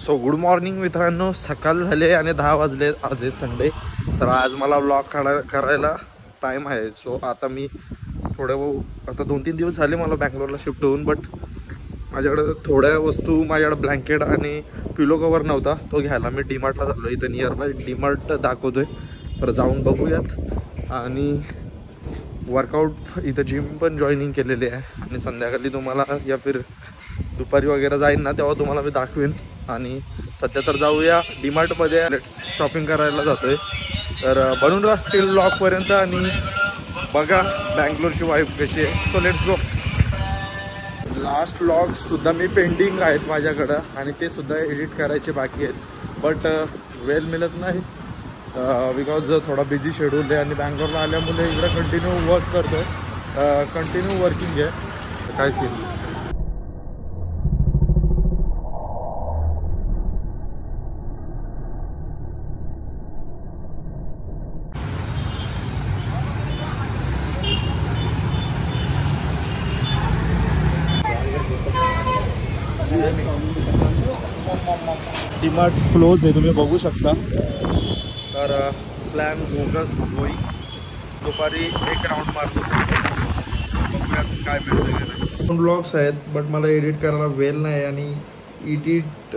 So good morning मित्रांनो, सकाळ झाले आणि 10 वाजले. आज आहे संडे, तर आज मला व्लॉग करायला टाईम आहे. सो आता मी आता 2-3 दिवस झाले मला बँगलोरला शिफ्ट होऊन, बट माझ्याकडे थोड्या वस्तू, माझ्याकडे ब्लँकेट आणि पिलो कवर नव्हता, तो घ्यायला मी डीमार्टला झालो. इथं नियरबाय डीमार्ट दाखवतोय, तर जाऊन बघूयात. आणि वर्कआउट इथं जिम पण जॉईनिंग केलेली आहे आणि संध्याकाळी तुम्हाला या फिर दुपारी वगैरे जाईन ना तेव्हा तुम्हाला मी दाखवेन. आणि सध्या तर जाऊया डीमार्टमध्ये शॉपिंग करायला जातोय. तर बनून राहा स्टील ब्लॉगपर्यंत आणि बघा बँगलोरची वाईफ कशी आहे. So let's go. लास्ट व्लॉगसुद्धा मी पेंडिंग आहेत माझ्याकडं आणि ते सुद्धा एडिट करायचे बाकी आहेत, बट वेळ मिळत नाही बिकॉज थोडा बिझी शेड्यूल आहे. आणि बँगलोरला आल्यामुळे इकडं कंटिन्यू वर्क करतो आहे, कंटिन्यू वर्किंग आहे. काय सीन डीमार्ट क्लोज आहे, तुम्ही बघू शकता. तर प्लॅन बोगस होईल. दुपारी एक राऊंड मारतो, काय मिळतं. ब्लॉग्स आहेत बट मला एडिट करायला वेळ नाही आणि एडिट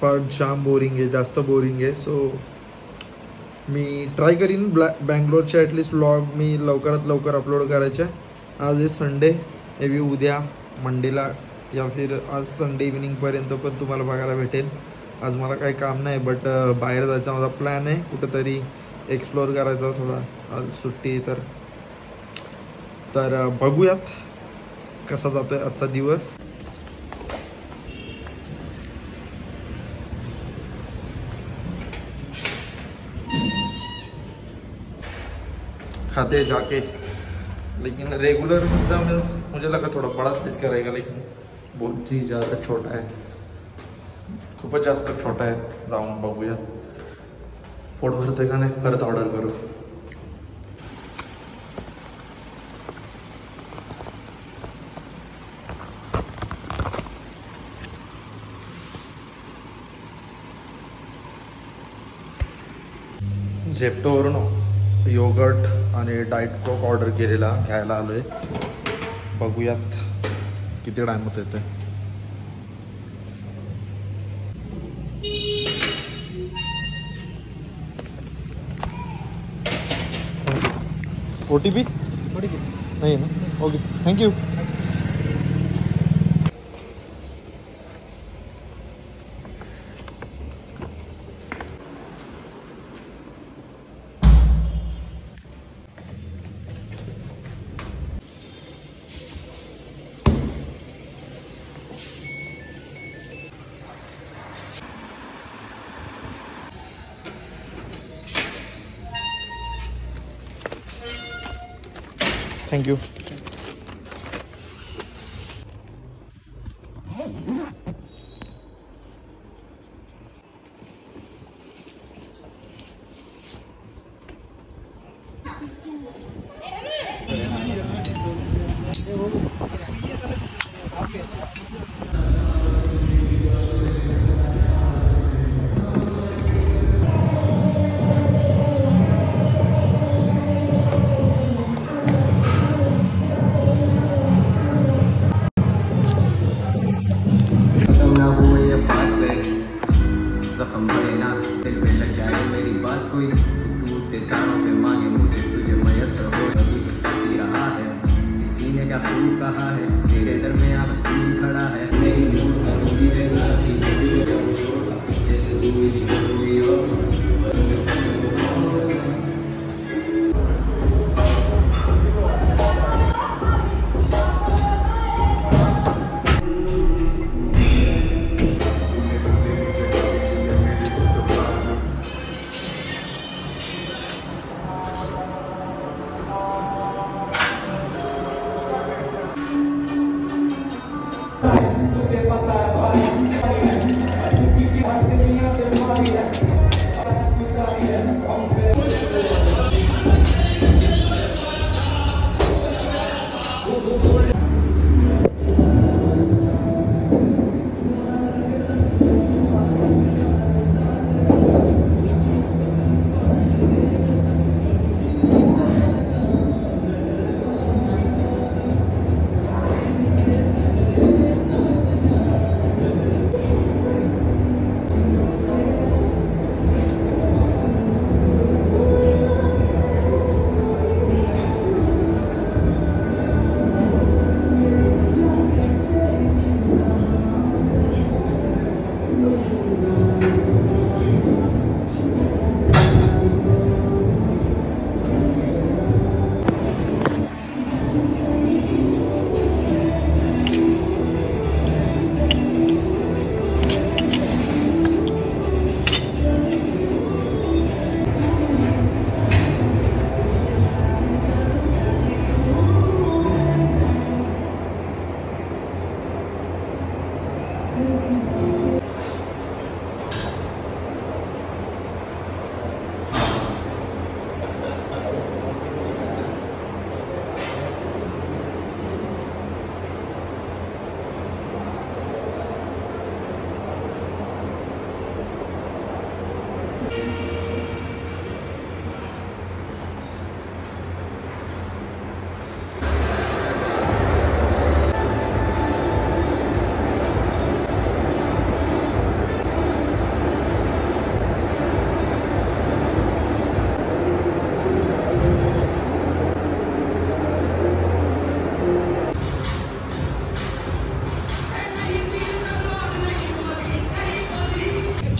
पार्ट जाम बोरिंग आहे, जास्त बोरिंग आहे. सो मी ट्राय करीन बँगलोरचे ॲटलिस्ट व्लॉग मी लवकरात लवकर अपलोड करायचे. आज आहे संडे, मे बी उद्या मंडेला या फिर आज संडे इव्हिनिंगपर्यंत पण तुम्हाला बघायला भेटेल. आज मला काही काम नाही, बट बाहेर जायचा माझा प्लॅन आहे, कुठंतरी एक्सप्लोअर करायचा थोडा. आज सुट्टी तर बघूयात कसा जातोय आजचा दिवस. खाते जाके, लेकिन रेगुलर पिज्ज़ा मीन्स मुझे लगा थोड़ा बड़ा साइज का रहेगा, लेकिन बहुत ही ज़्यादा छोटा है, खूपच जास्त छोटा आहे. जाऊन बघूयात पोट भरते का नाही, परत ऑर्डर करू. झेप्टोवरून योगर्ट आणि डाएट कोक ऑर्डर केलेला घ्यायला आलोय. बघूयात किती टाइम येतोय. OTP नाही ना, ओके थँक्यू. थँक्यू.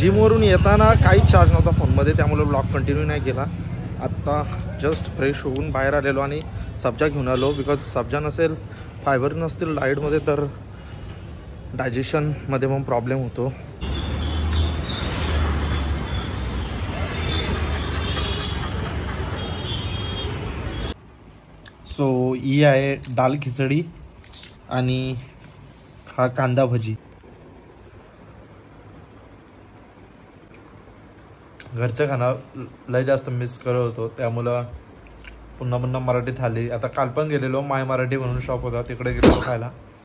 जिमवरून येताना काहीच चार्ज नव्हता फोनमध्ये, त्यामुळे ब्लॉग कंटिन्यू नाही केला. आत्ता जस्ट फ्रेश होऊन बाहेर आलेलो आणि सब्जा घेऊन आलो. बिकॉज सब्जा नसेल, फायबर नसतील डाएटमध्ये तर डायजेशनमध्ये मग प्रॉब्लेम होतो. सो ही आहे दाल खिचडी आणि हा कांदा भजी. घरचं खाणं लय जास्त मिस करत होतो, त्यामुळं पुन्हा मराठी थाली. आता काल पण गेलेलो, माय मराठी म्हणून शॉप होता, तिकडे गेलेलो खायला.